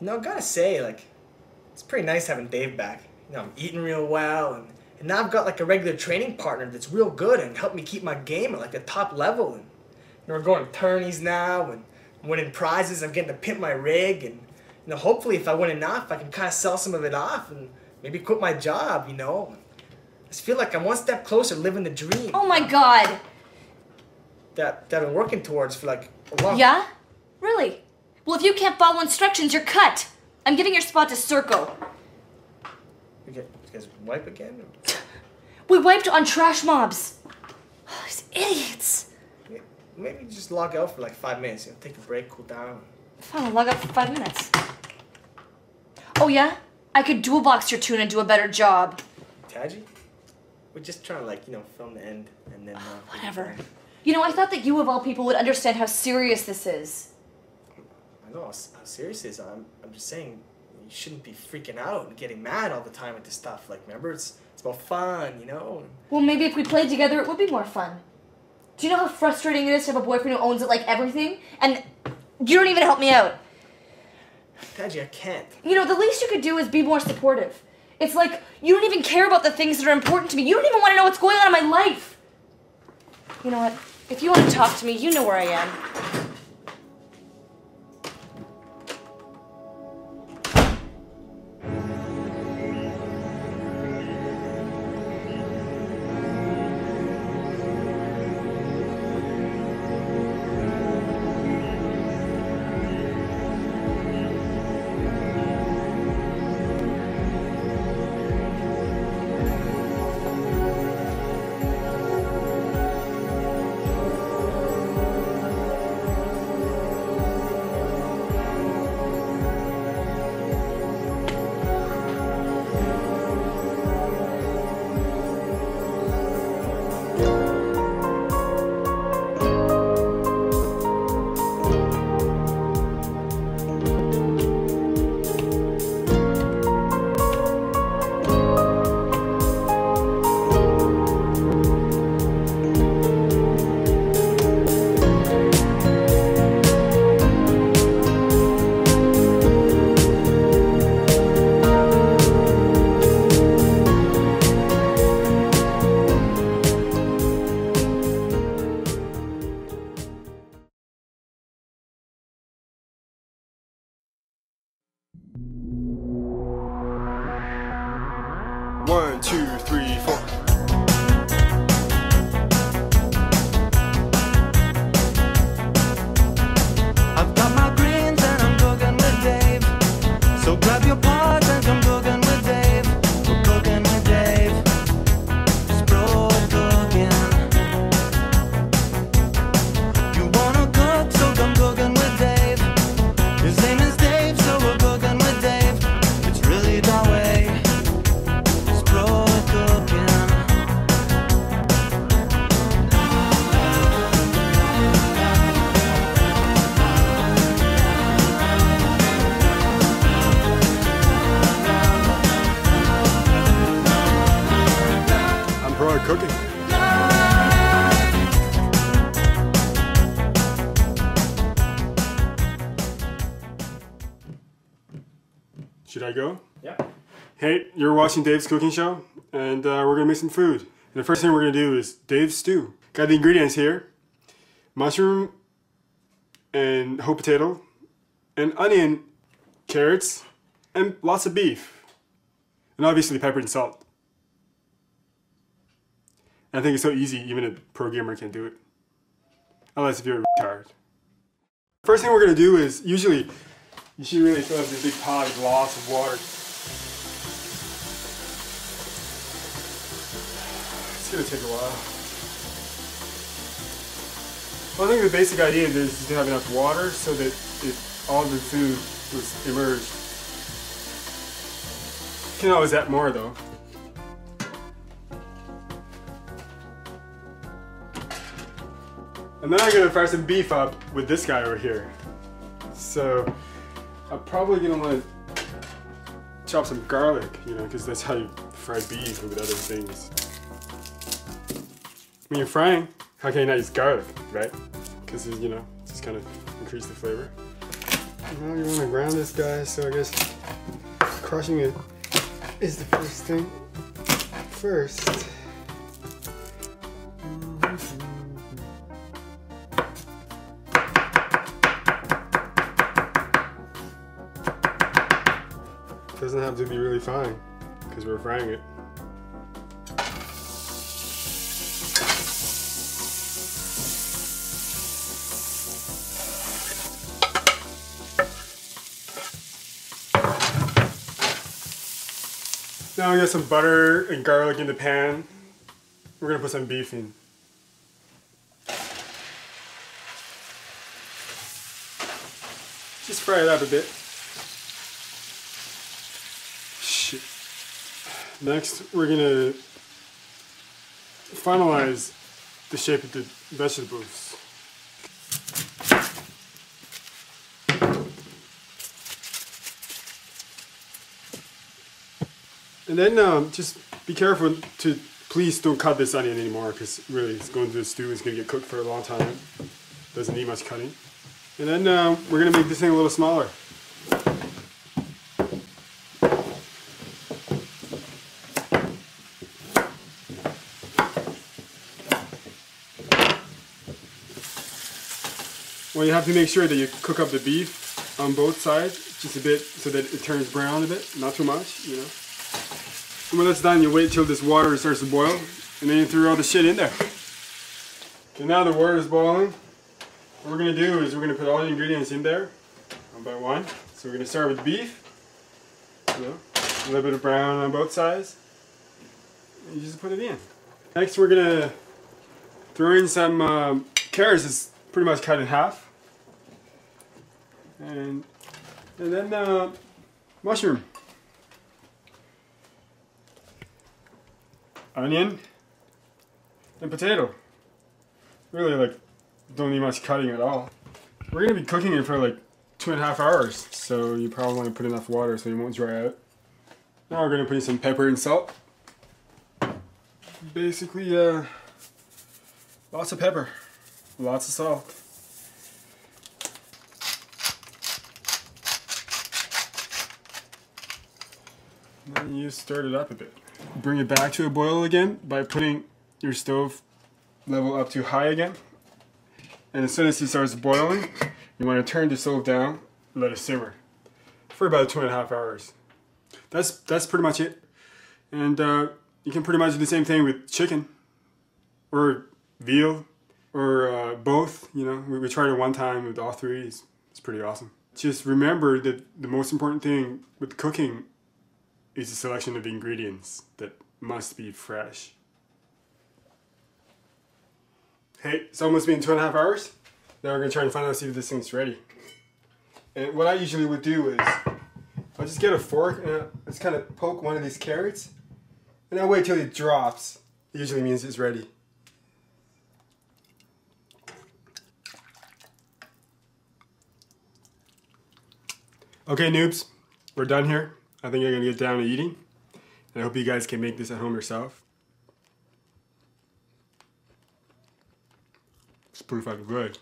You know, I gotta say, like, it's pretty nice having Dave back. You know, I'm eating real well, and now I've got like a regular training partner that's real good and helped me keep my game at like the top level. And you know, we're going to tourneys now and winning prizes. I'm getting to pimp my rig, and you know, hopefully if I win enough, I can kind of sell some of it off and maybe quit my job. You know, I just feel like I'm one step closer to living the dream. Oh my God! That I've been working towards for like a while. Yeah? Really? Well, if you can't follow instructions, you're cut. I'm giving your spot to Circo. You guys wipe again? We wiped on trash mobs. These idiots. Maybe just log out for like 5 minutes. You know, take a break, cool down. Fine, I'll log out for 5 minutes. Oh yeah? I could dual box your tune and do a better job. Taji? We're just trying to like, you know, film the end and then... Whatever. You know, I thought that you of all people would understand how serious this is. I know how serious it is. I'm just saying you shouldn't be freaking out and getting mad all the time with this stuff. Like, remember, it's about fun, you know? Well, maybe if we played together, it would be more fun. Do you know how frustrating it is to have a boyfriend who owns it like everything? And you don't even help me out. Taji, I can't. You know, the least you could do is be more supportive. It's like, you don't even care about the things that are important to me. You don't even want to know what's going on in my life. You know what? If you want to talk to me, you know where I am. One, two, three, four. I've got my greens and I'm cooking with Dave. So grab your pots and come cooking with Dave. We're cooking with Dave. It's bro cooking. You wanna cook, so come cooking with Dave. His name is Dave, so we're cooking with Dave. It's really that way. It's bro cooking. I'm pro at cooking. Should I go? Yeah. Hey, you're watching Dave's cooking show, and we're gonna make some food. And the first thing we're gonna do is Dave's stew. Got the ingredients here: mushroom and whole potato, and onion, carrots, and lots of beef, and obviously pepper and salt. And I think it's so easy, even a pro gamer can do it, unless if you're a retard. First thing we're gonna do is usually you should really fill up this big pot with lots of water. It's gonna take a while. Well, I think the basic idea is to have enough water so that all the food was immersed. You can always add more though. And then I'm gonna fry some beef up with this guy over here. So I'm probably gonna want to chop some garlic, you know, because that's how you fry beef with other things. When you're frying, how can you not use garlic, right? Because, you know, just kind of increase the flavor. Now you want to ground this guy, so I guess crushing it is the first thing. First. Doesn't have to be really fine because we're frying it. Now we got some butter and garlic in the pan. We're gonna put some beef in. Just fry it up a bit. Shit. Next, we're gonna finalize the shape of the vegetables. And then just be careful to please don't cut this onion anymore because really it's going to the stew. It's going to get cooked for a long time. Doesn't need much cutting. And then we're going to make this thing a little smaller. Well, you have to make sure that you cook up the beef on both sides just a bit so that it turns brown a bit, not too much, you know. And when that's done, you wait till this water starts to boil, and then you throw all the shit in there. Okay, now the water is boiling. What we're gonna do is we're gonna put all the ingredients in there, one by one. So we're gonna start with beef, you know, a little bit of brown on both sides, and you just put it in. Next, we're gonna throw in some carrots. It's pretty much cut in half, and then mushroom. Onion and potato. Really, like, don't need much cutting at all. We're gonna be cooking it for like 2.5 hours, so you probably want to put enough water so it won't dry out. Now we're gonna put in some pepper and salt. Basically, lots of pepper, lots of salt. And then you stir it up a bit. Bring it back to a boil again by putting your stove level up to high again. And as soon as it starts boiling, you want to turn the stove down and let it simmer for about 2.5 hours. That's pretty much it. And you can pretty much do the same thing with chicken or veal or both. You know, we tried it one time with all three. It's pretty awesome. Just remember that the most important thing with cooking is a selection of ingredients that must be fresh. Hey, it's almost been 2.5 hours. Now we're gonna try and find out, see if this thing's ready. And what I usually would do is, I'll just get a fork and I'll just kind of poke one of these carrots, and I'll wait till it drops. It usually means it's ready. Okay, noobs, we're done here. I think I'm gonna get down to eating. And I hope you guys can make this at home yourself. It's pretty fucking good.